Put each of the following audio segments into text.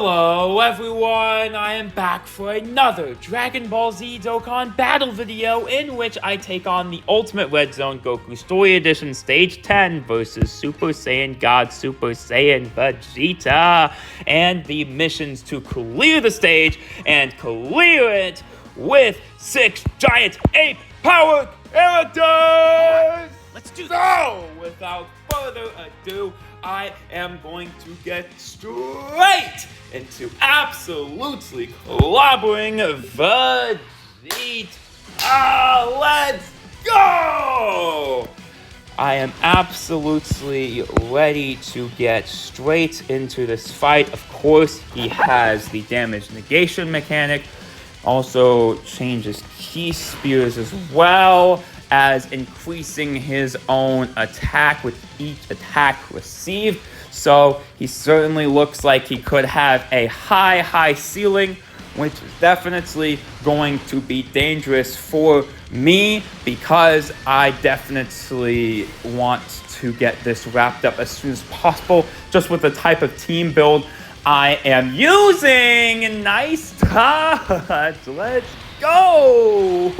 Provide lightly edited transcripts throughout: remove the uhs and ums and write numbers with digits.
Hello everyone, I am back for another Dragon Ball Z Dokkan battle video in which I take on the Ultimate Red Zone Goku Story Edition Stage 10 versus Super Saiyan God Super Saiyan Vegeta, and the missions to clear the stage and clear it with 6 giant ape power characters! Let's do this! So, without further ado, I am going to get straight into absolutely clobbering Vegeta. Let's go! I am absolutely ready to get straight into this fight. Of course, he has the damage negation mechanic. Also changes key spears as well as increasing his own attack with each attack received. So he certainly looks like he could have a high ceiling, which is definitely going to be dangerous for me because I definitely want to get this wrapped up as soon as possible just with the type of team build I am using. Nice touch. Let's go.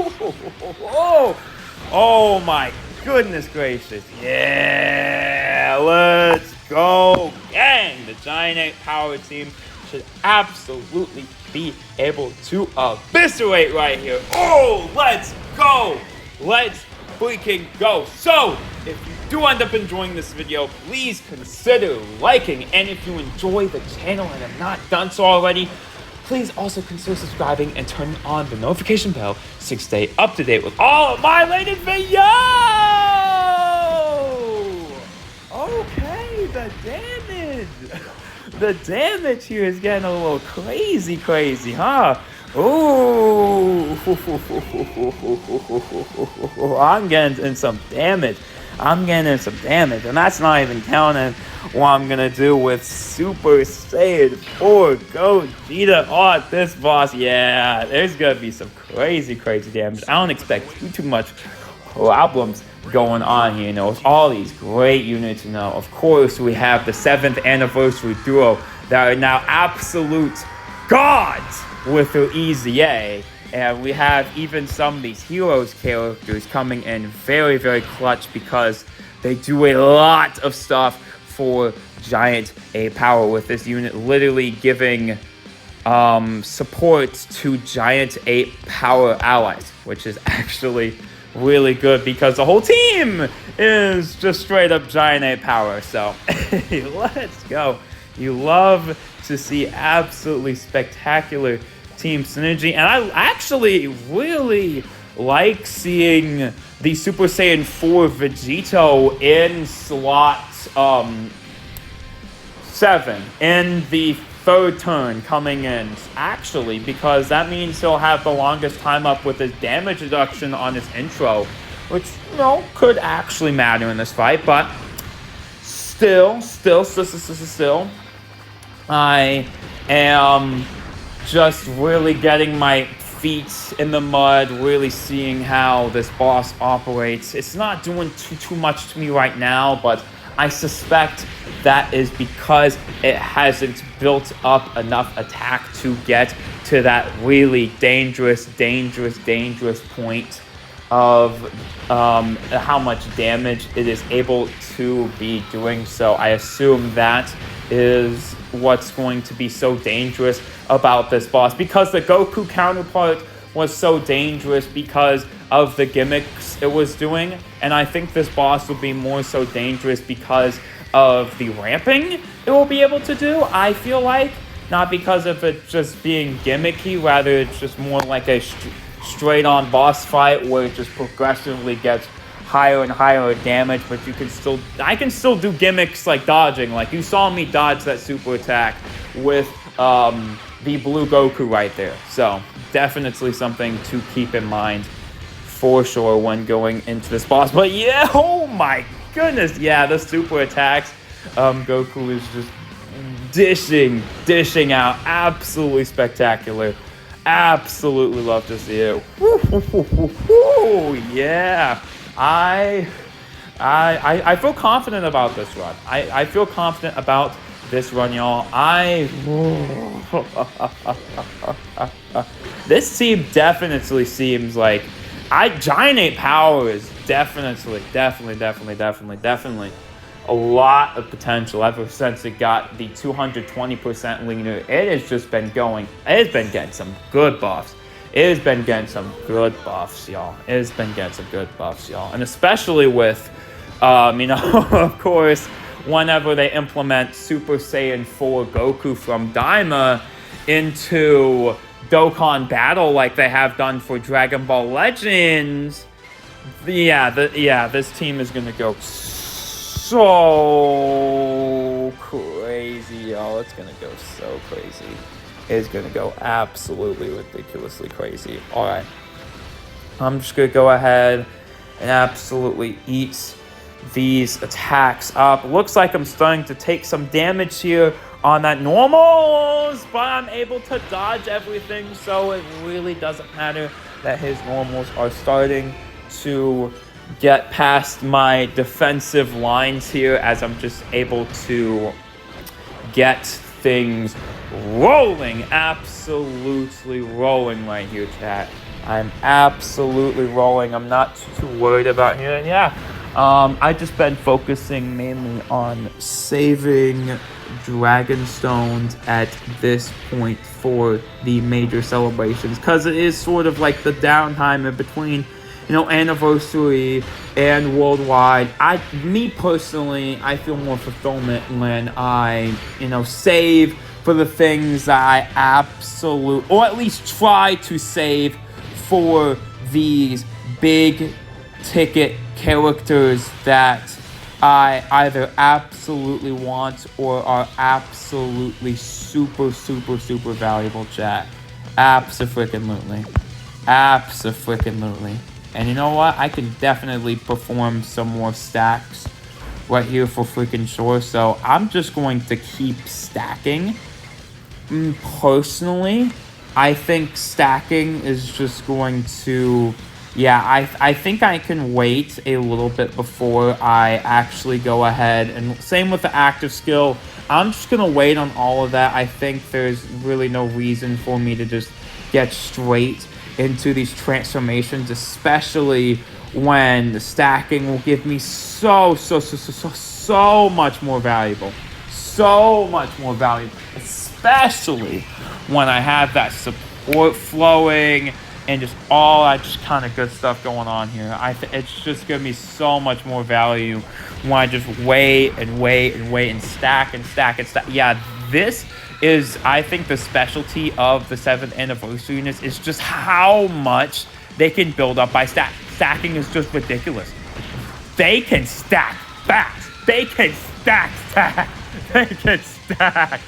Oh my goodness gracious. Yeah, let's go. Gang, the Giant 8 Power Team should absolutely be able to eviscerate right here. Oh, let's go. Let's freaking go. So, if you do end up enjoying this video, please consider liking. And if you enjoy the channel and have not done so already, please also consider subscribing and turning on the notification bell to stay up to date with all of my latest videos! Okay, the damage! The damage here is getting a little crazy, huh? Ooh! I'm getting in some damage. And that's not even counting what I'm gonna do with Super Saiyan 4 Gogeta on this boss. Yeah, there's gonna be some crazy damage. I don't expect too much problems going on here, with all these great units, Of course, we have the 7th anniversary duo that are now absolute gods with their EZA. And we have even some of these heroes characters coming in very clutch because they do a lot of stuff for Giant 8 Power, with this unit literally giving support to Giant 8 Power allies, which is actually really good because the whole team is just straight up Giant 8 Power. So let's go. You love to see absolutely spectacular team synergy, and I actually really like seeing the Super Saiyan 4 Vegeta in slot 7 in the 3rd turn coming in, actually, because that means he'll have the longest time up with his damage reduction on his intro, which, could actually matter in this fight, but still, I am just really getting my feet in the mud, really seeing how this boss operates. It's not doing too much to me right now, but I suspect that is because it hasn't built up enough attack to get to that really dangerous point of how much damage it is able to be doing. So I assume that is what's going to be so dangerous about this boss, because the Goku counterpart was so dangerous because of the gimmicks it was doing, and I think this boss will be more so dangerous because of the ramping it will be able to do. I feel like, not because of it just being gimmicky, rather it's just more like a straight on boss fight where it just progressively gets higher and higher damage, but I can still do gimmicks like dodging. Like you saw me dodge that super attack with the blue Goku right there. So definitely something to keep in mind for sure when going into this boss. But yeah, oh my goodness, yeah, the super attacks, Goku is just dishing out. Absolutely spectacular. Absolutely love to see it. Yeah. I feel confident about this run. I feel confident about this run, y'all. This team definitely seems like Giant Ape Power is definitely a lot of potential ever since it got the 220% leader. It has just been going. It has been getting some good buffs. It has been getting some good buffs, y'all. And especially with, of course, whenever they implement Super Saiyan 4 Goku from Daima into Dokkan Battle like they have done for Dragon Ball Legends, this team is gonna go so crazy, y'all. It's gonna go so crazy. It's gonna go absolutely ridiculously crazy. All right, I'm just gonna go ahead and absolutely eat these attacks up. Looks like I'm starting to take some damage here on that normals, but I'm able to dodge everything, so it really doesn't matter that his normals are starting to get past my defensive lines here, as I'm just able to get things rolling, absolutely rolling right here, chat. I'm absolutely rolling. I'm not too worried about here. And yeah, I've just been focusing mainly on saving Dragon Stones at this point for the major celebrations, because it is sort of like the downtime in between, anniversary and worldwide. Me personally, I feel more fulfillment when I, save for the things that I or at least try to save for these big ticket characters that I either absolutely want or are absolutely super valuable, chat. Abso-freaking-lutely. And you know what? I can definitely perform some more stacks right here for freaking sure. So I'm just going to keep stacking. Personally, I think stacking is just going to... Yeah, I think I can wait a little bit before I actually go ahead. And same with the active skill. I'm just going to wait on all of that. I think there's really no reason for me to just get straight into these transformations, especially when the stacking will give me so much more valuable. So much more valuable. Especially when I have that support flowing and just all that just kind of good stuff going on here. It's just going to be so much more value when I just wait and stack. Yeah, this is, I think, the specialty of the 7th anniversary units is just how much they can build up by stacking is just ridiculous. They can stack fast. They can stack. They can stack.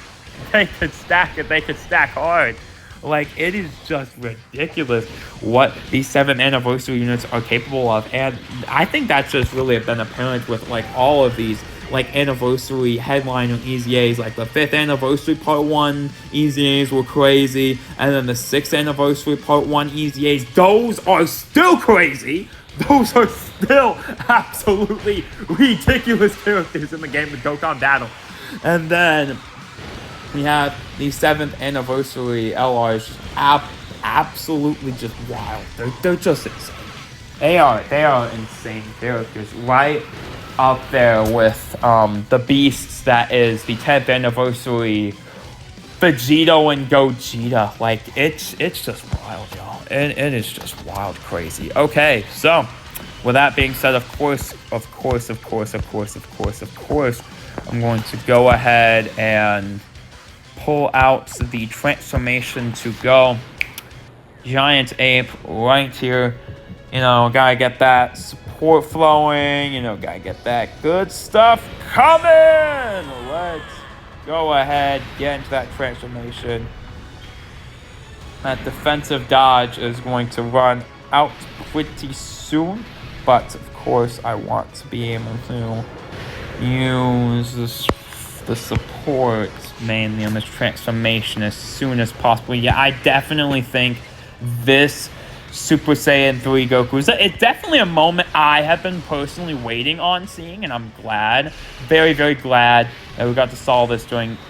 They can stack it. They can stack hard. Like, it is just ridiculous what these 7th anniversary units are capable of. And I think that's just really been apparent with, like, all of these, like, anniversary headline EZAs. Like, the 5th anniversary Part 1 EZAs were crazy. And then the 6th anniversary Part 1 EZAs, those are still crazy. Those are still absolutely ridiculous characters in the game of Dokkan Battle. And then we have the 7th anniversary LRs, absolutely just wild. They're just insane. They are insane characters, right up there with the beasts that is the 10th anniversary Vegeta and Gogeta. Like, it's just wild, y'all. It is just wild crazy. Okay, so with that being said, of course, I'm going to go ahead and pull out the transformation to go. Giant Ape right here. Gotta get that support flowing. Gotta get that good stuff coming. Let's go ahead, get into that transformation. That defensive dodge is going to run out pretty soon. But, of course, I want to be able to use the support mainly on this transformation as soon as possible. Yeah, I definitely think this Super Saiyan 3 Goku's. It's definitely a moment I have been personally waiting on seeing, and I'm glad, very, very glad that we got to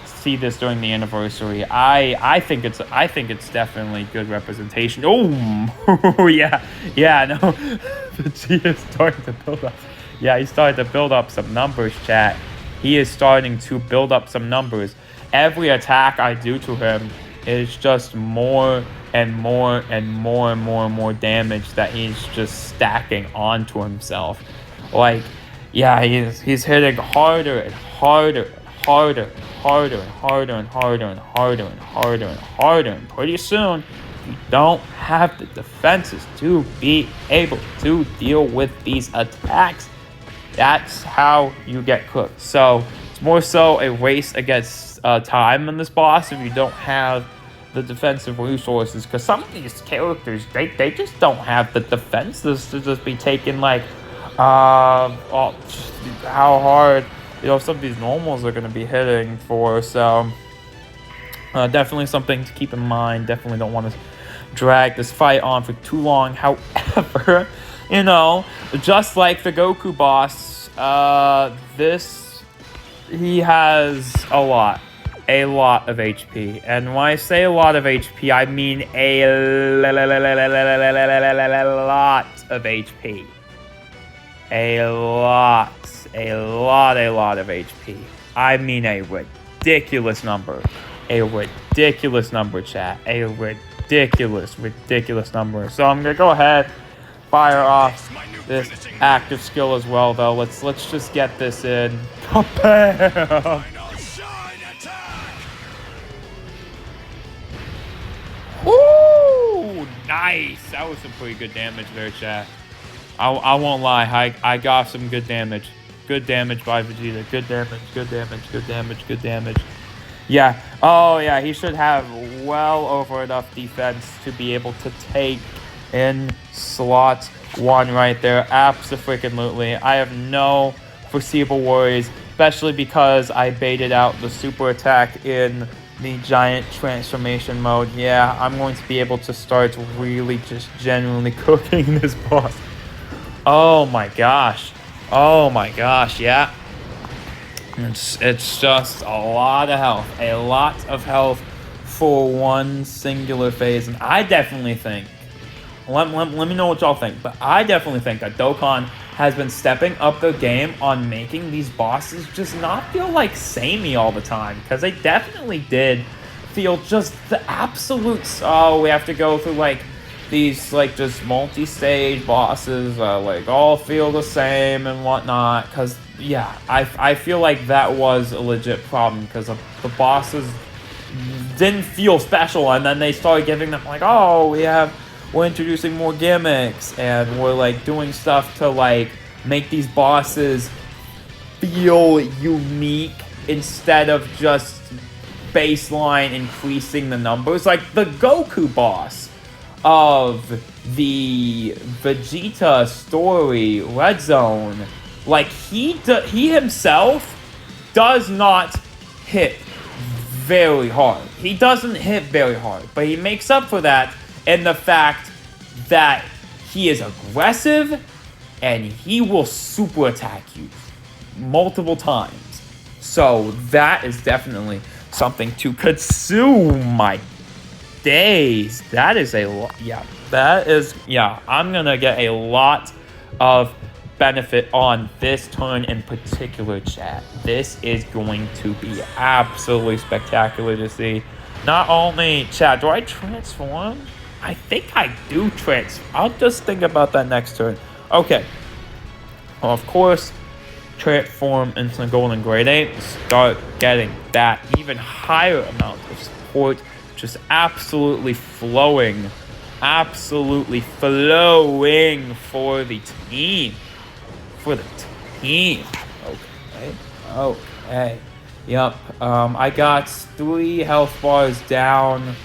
see this during the anniversary. I think it's definitely good representation. Oh, yeah, no, Vegeta's starting to build up. Yeah, he's starting to build up some numbers, chat. He is starting to build up some numbers. Every attack I do to him is just more and more and more and more and more damage that he's just stacking onto himself. Like, yeah, he's hitting harder and harder and harder and harder and harder and harder and harder and harder and harder. And pretty soon, you don't have the defenses to be able to deal with these attacks. That's how you get cooked. So it's more so a race against time in this boss if you don't have the defensive resources, because some of these characters, they just don't have the defenses to just be taking, like, how hard, some of these normals are going to be hitting for. So definitely something to keep in mind. Definitely don't want to drag this fight on for too long. However, just like the Goku boss, he has a lot of HP. And when I say a lot of HP, I mean a lot of HP. A lot of HP. I mean a ridiculous number. A ridiculous number, chat. A ridiculous number. So I'm gonna go ahead, fire off this active skill as well, though. Let's just get this in. Bam! Woo! Nice! That was some pretty good damage there, chat. I won't lie. I got some good damage. Good damage by Vegeta. Good damage. Yeah. Oh, yeah. He should have well over enough defense to be able to take in slot 1 right there. Absolutely. I have no foreseeable worries, especially because I baited out the super attack in the giant transformation mode. Yeah, I'm going to be able to start really just genuinely cooking this boss. Oh my gosh, yeah. It's just a lot of health for one singular phase. And I definitely think, let me know what y'all think, but I definitely think that Dokkan has been stepping up their game on making these bosses just not feel like samey all the time, because they definitely did feel just the absolute, we have to go through like these like just multi-stage bosses like all feel the same and whatnot, because yeah, I feel like that was a legit problem, because the bosses didn't feel special, and then they started giving them like, we're introducing more gimmicks, and we're like doing stuff to like make these bosses feel unique instead of just baseline increasing the numbers. Like the Goku boss of the Vegeta story Red Zone, like he himself does not hit very hard. He doesn't hit very hard, but he makes up for that in the fact that he is aggressive and he will super attack you multiple times. So that is definitely something to consume. My days. That is a lot. Yeah, I'm gonna get a lot of benefit on this turn in particular, chat. This is going to be absolutely spectacular to see. Not only, chat, do I transform? I think I do transform. I'll just think about that next turn. Okay. Well, of course, transform into the Golden Grade 8. Start getting that even higher amount of support. Just absolutely flowing. Absolutely flowing for the team. Okay. Yep. I got 3 health bars down.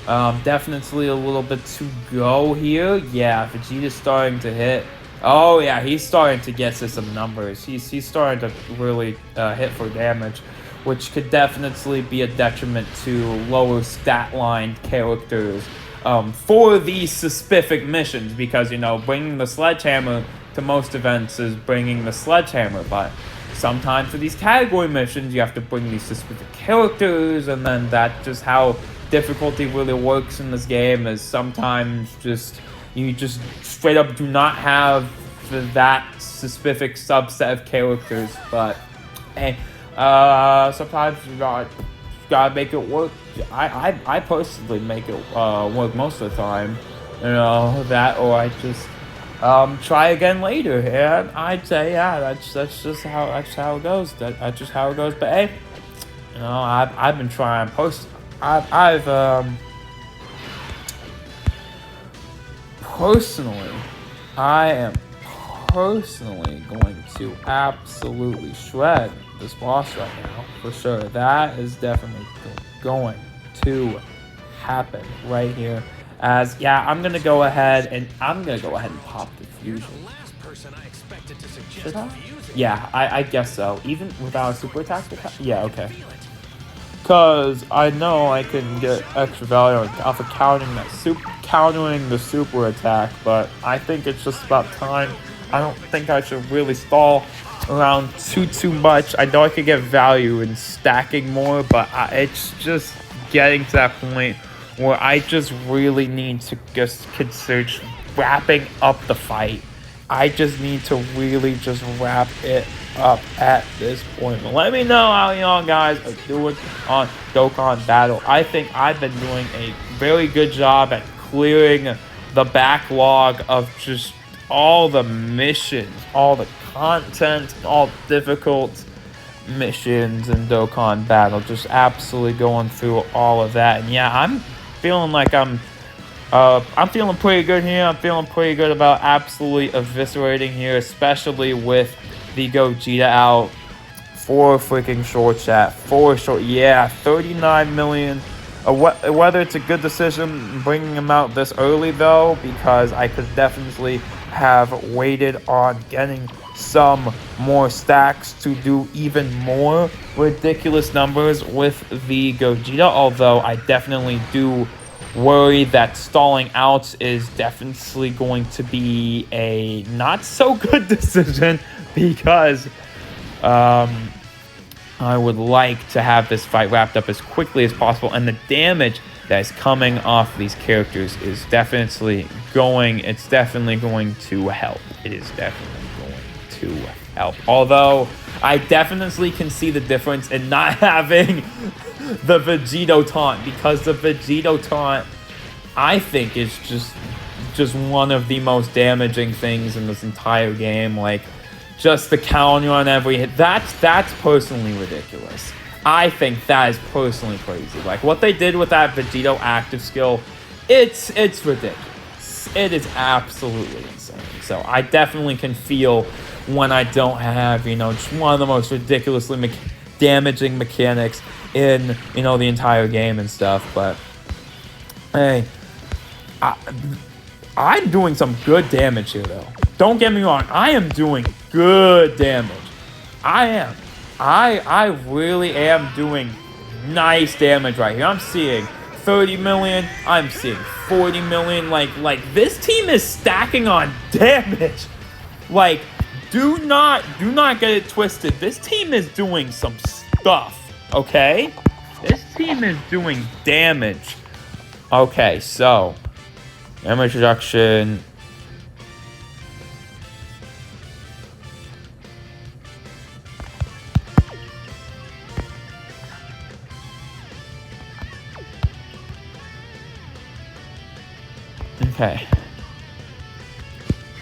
Definitely a little bit to go here. Yeah, Vegeta's starting to hit. Oh yeah, he's starting to get to some numbers. He's starting to really hit for damage, which could definitely be a detriment to lower stat line characters for these specific missions, because bringing the sledgehammer to most events is bringing the sledgehammer, but sometimes for these category missions you have to bring these specific characters, and then that's just how difficulty really works in this game. Is sometimes you just straight up do not have that specific subset of characters, but hey, sometimes you gotta make it work. I personally make it work most of the time, that, or I just try again later, and I'd say that's just how it goes. That's just how it goes. But hey, I've been trying I've personally, I am personally going to absolutely shred this boss right now, for sure. That is definitely going to happen right here. I'm gonna go ahead and pop the fusion. Should I? Yeah, I guess so. Even without a super attack? Yeah, okay. Because I know I can get extra value off of countering the super attack, but I think it's just about time. I don't think I should really stall around too much. I know I could get value in stacking more, but it's just getting to that point where I just really need to just consider wrapping up the fight. I just need to really just wrap it up at this point. But let me know how y'all guys are doing on Dokkan Battle. I think I've been doing a very good job at clearing the backlog of just all the missions, all the content, all difficult missions in Dokkan Battle. Just absolutely going through all of that. And yeah, I'm feeling like I'm feeling pretty good here. I'm feeling pretty good about absolutely eviscerating here, especially with the Vegeta out for freaking short chat. Yeah, 39 million. Whether it's a good decision bringing him out this early, though, because I could definitely have waited on getting some more stacks to do even more ridiculous numbers with the Vegeta, although I definitely do worry that stalling out is definitely going to be a not so good decision, because I would like to have this fight wrapped up as quickly as possible, and the damage that is coming off these characters is definitely going to help. It is definitely going to help. Although I definitely can see the difference in not having the Vegeta taunt, because the Vegeta taunt, I think, is just one of the most damaging things in this entire game. Like, just the counter on every hit. That's personally ridiculous. I think that is personally crazy. Like, what they did with that Vegeta active skill, it's ridiculous. It is absolutely insane. So I definitely can feel when I don't have, just one of the most ridiculously damaging mechanics in, the entire game and stuff. But hey, I'm doing some good damage here, though. Don't get me wrong. I am doing good damage. I am. I really am doing nice damage right here. I'm seeing 30 million. I'm seeing 40 million. Like this team is stacking on damage. Like, do not get it twisted. This team is doing some stuff, okay? This team is doing damage. Okay, so damage reduction.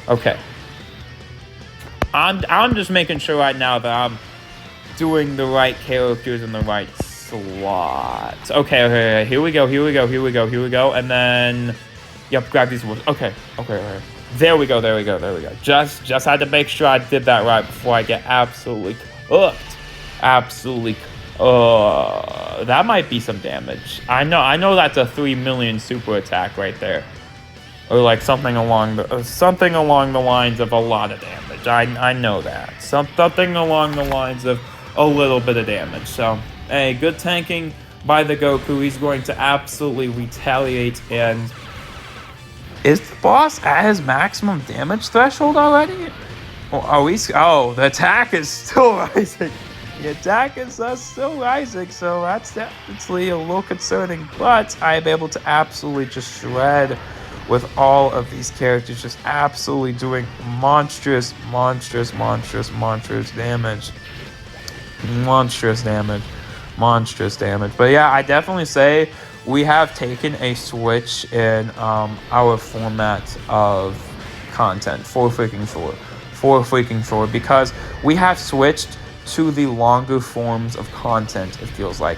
Okay. I'm just making sure right now that I'm doing the right characters in the right slots. Okay. Here we go. And then, yep, grab these ones. Okay. There we go. Just had to make sure I did that right before I get absolutely cooked. That might be some damage. I know that's a 3 million super attack right there. Or like something along the lines of a lot of damage. I know that. Something along the lines of a little bit of damage. So, hey, good tanking by the Goku. He's going to absolutely retaliate and Is the boss at his maximum damage threshold already? Or are we? Oh, the attack is still rising. The attack is still rising, so that's definitely a little concerning. But I am able to absolutely just shred with all of these characters, just absolutely doing monstrous damage. Monstrous damage. But yeah, I definitely say we have taken a switch in our format of content for freaking sure, because we have switched to the longer forms of content. It feels like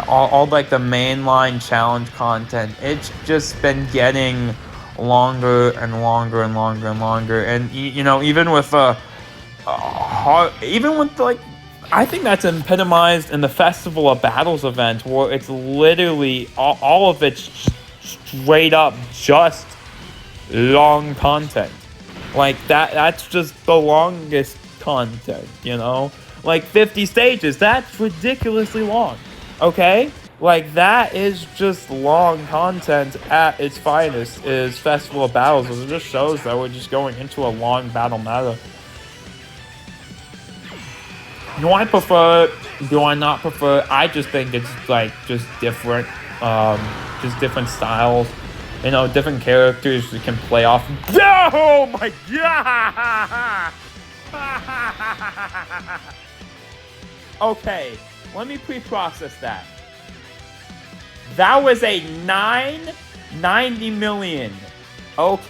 all like the mainline challenge content, it's just been getting longer and longer, and even with like, I think that's epitomized in the Festival of Battles event, where it's literally all of it's straight up just long content. Like that's just the longest content, like 50 stages. That's ridiculously long. Okay, like that is just long content at its finest. Is Festival of Battles. It just shows that we're just going into a long battle meta. Do I prefer it? Do I not prefer it? I just think it's like just different styles. Different characters you can play off. Oh my god! Okay, let me pre-process that. That was a 990 million. Okay.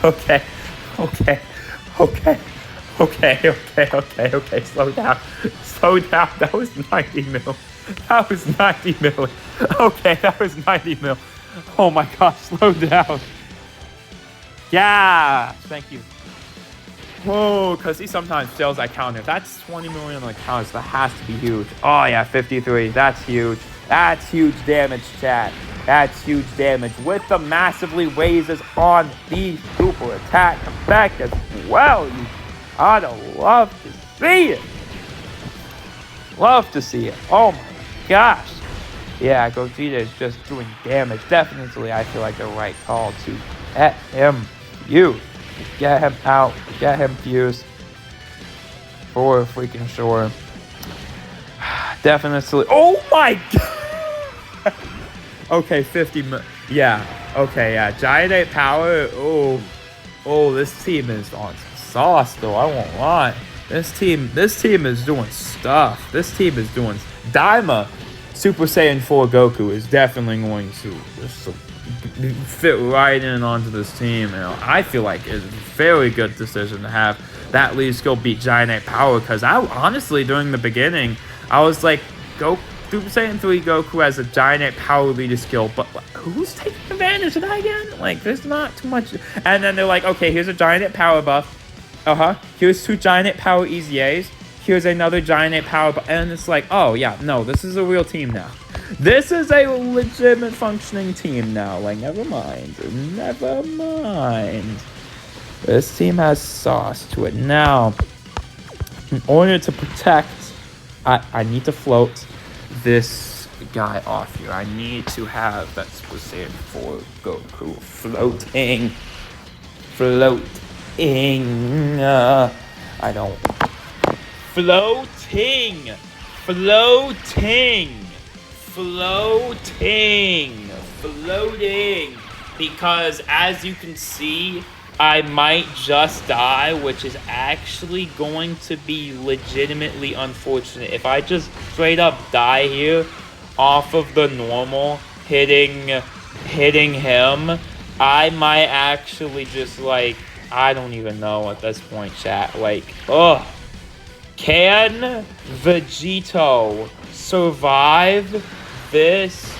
Okay. Slow down. That was 90 mil. Okay, that was 90 mil. Oh my gosh, slow down. Yeah, thank you. Whoa, because he sometimes fails that counter. That's 20 million on the counter, so that has to be huge. Oh yeah, 53. That's huge. That's huge damage, chat. That's huge damage with the massively raises on the super attack effect as well. I'd love to see it. Love to see it. Oh my gosh. Yeah, Vegeta is just doing damage. Definitely, I feel like the right call to get him fused. Get him out. Get him fused. For freaking sure. Definitely. Oh my god. Okay, 50. Yeah. Okay, yeah. Giant 8 power. Oh, this team is on sauce, though. I won't lie. This team is doing stuff. This team is doing... Daima Super Saiyan 4 Goku is definitely going to fit right in onto this team. I feel like it's a very good decision to have that lead skill beat Giant 8 power, because I honestly, during the beginning, I was like, Super Saiyan 3 Goku has a Giant 8 power leader skill, but who's taking advantage of that again? Like, there's not too much. And then they're like, okay, here's a Giant 8 power buff. Here's 2 Giant 8 power EZAs. Here's another Giant 8 power buff. And it's like, oh, yeah, no, this is a real team now. This is a legitimate functioning team now. Like, never mind. This team has sauce to it. Now, in order to protect, I need to float this guy off here. I need to have that Super Saiyan 4 Goku floating. I don't. Floating. Because as you can see, I might just die, which is actually going to be legitimately unfortunate. If I just straight up die here off of the normal hitting him, I might actually just like, I don't even know at this point, chat. Like, can Vegeta survive this?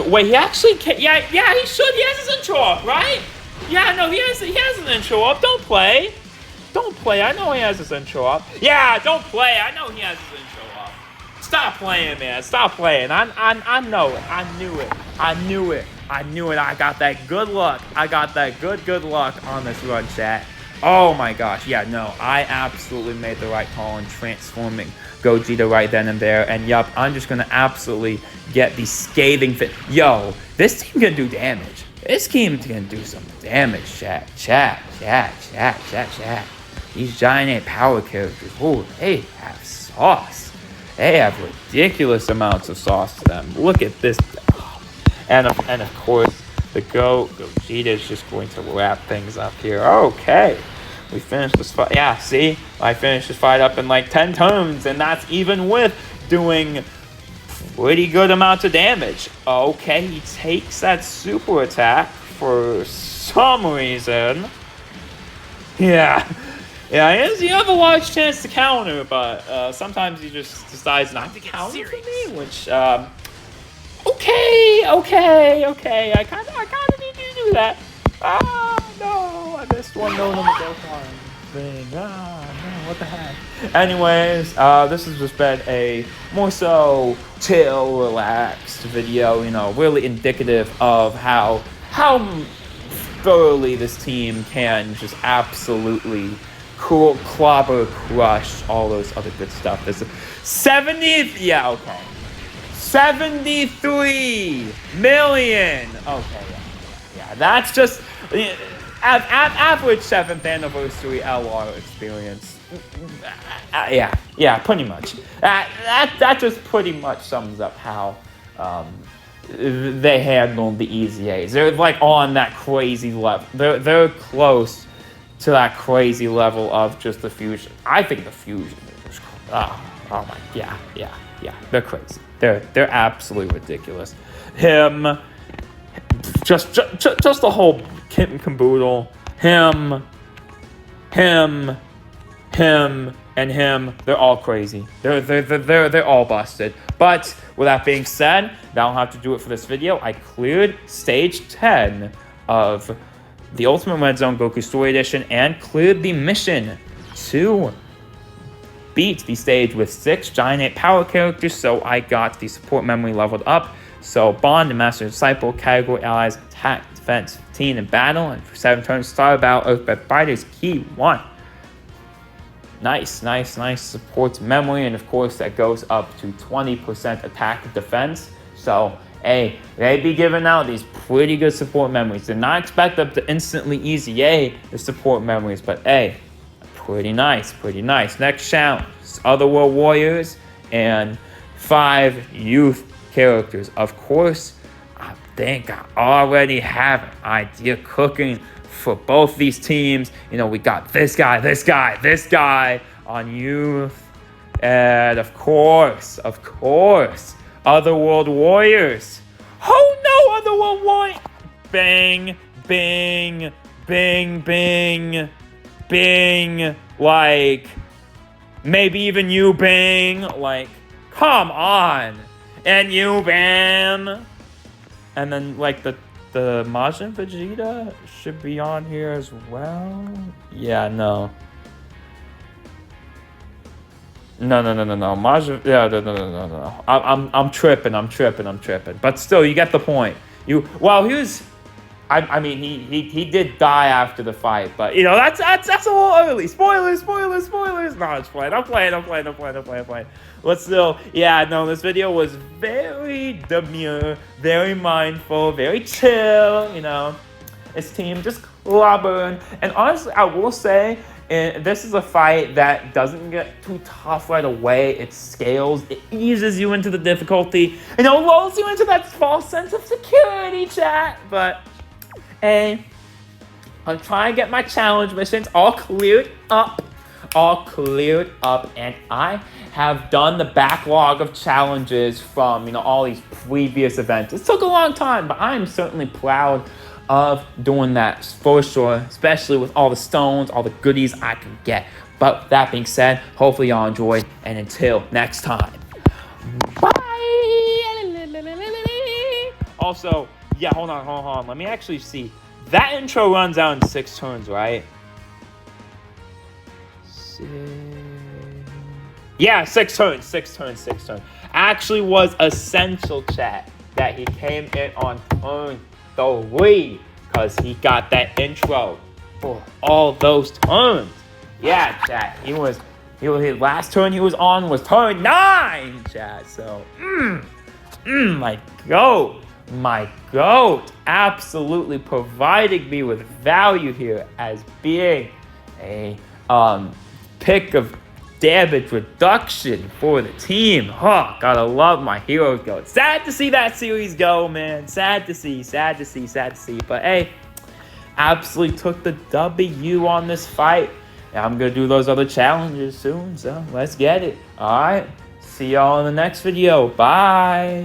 Wait, he actually can. Yeah, he should. He has his intro up, right? Yeah, no, he has an intro up. Don't play. I know he has his intro up. Yeah, don't play. I know he has his intro up. Stop playing, man. Stop playing. I know it. I knew it. I got that good luck. I got that good luck on this run, chat. Oh my gosh, yeah, no, I absolutely made the right call in transforming Gogeta right then and there. And yup, I'm just gonna absolutely get the scathing fit. Yo, this team can do damage. This team can do some damage, chat. These giant power characters, oh, they have sauce. They have ridiculous amounts of sauce to them. Look at this. And of course, the Gogeta is just going to wrap things up here. Okay. We finished this fight. Yeah, see? I finished this fight up in like 10 turns, and that's even with doing pretty good amounts of damage. Okay, he takes that super attack for some reason. Yeah, he has a large chance to counter, but sometimes he just decides not to counter for me, which, okay. I kind of need you to do that. No, I missed one note on the Dokkan thing. No, what the heck? Anyways, this has just been a more so chill, relaxed video, really indicative of how thoroughly this team can just absolutely clobber, crush all those other good stuff. There's 73 million. Okay, yeah, that's just average 7th anniversary LR experience. Yeah, pretty much. That just pretty much sums up how they handled the Easy A's. They're like on that crazy level. They're close to that crazy level of just the fusion. I think the fusion is oh my, yeah. They're crazy. They're absolutely ridiculous. Just the whole kit and caboodle. Him, and him. They're all crazy. They're all busted. But with that being said, that'll have to do it for this video. I cleared stage 10 of the Ultimate Red Zone Goku Story Edition and cleared the mission to beat the stage with 6 Giant 8 power characters, so I got the support memory leveled up. So Bond and Master Disciple, category allies, attack, defense, 15 in battle, and for 7 turns, start battle, Earthbed Fighters, key 1. Nice support memory, and of course that goes up to 20% attack and defense. So, hey, they be giving out these pretty good support memories. Did not expect them to instantly easy the support memories, but hey, pretty nice. Next challenge, Otherworld Warriors and 5 youth characters. Of course, I think I already have an idea cooking for both these teams. We got this guy on youth. And of course, Otherworld Warriors. Oh no, Otherworld Warriors! Bang. Like, maybe even you bang. Like, come on. And you bam. And then, like, the Majin Vegeta should be on here as well. Yeah, no. No. Majin, yeah, no. I'm tripping. But still, you get the point. I mean, he did die after the fight, but that's a little early. Spoilers. No, I'm playing. But still, yeah, no, this video was very demure, very mindful, very chill. This team just clobbering, and honestly, I will say, this is a fight that doesn't get too tough right away. It scales, it eases you into the difficulty, lulls you into that false sense of security, chat. But hey, I'm trying to get my challenge missions all cleared up, and I have done the backlog of challenges from, all these previous events. It took a long time, but I'm certainly proud of doing that for sure, especially with all the stones, all the goodies I can get. But with that being said, hopefully y'all enjoyed, and until next time, bye! Also, yeah, hold on. Let me actually see. That intro runs out in 6 turns, right? Yeah, 6 turns. Actually was essential, chat, that he came in on turn 3, because he got that intro for all those turns. Yeah, chat. His last turn he was on was turn 9, chat. So, my goat, absolutely providing me with value here as being a pick of damage reduction for the team. Gotta love my heroes go. Sad to see that series go, man. Sad to see. But hey, absolutely took the W on this fight. And I'm gonna do those other challenges soon, so let's get it. All right, see y'all in the next video. Bye.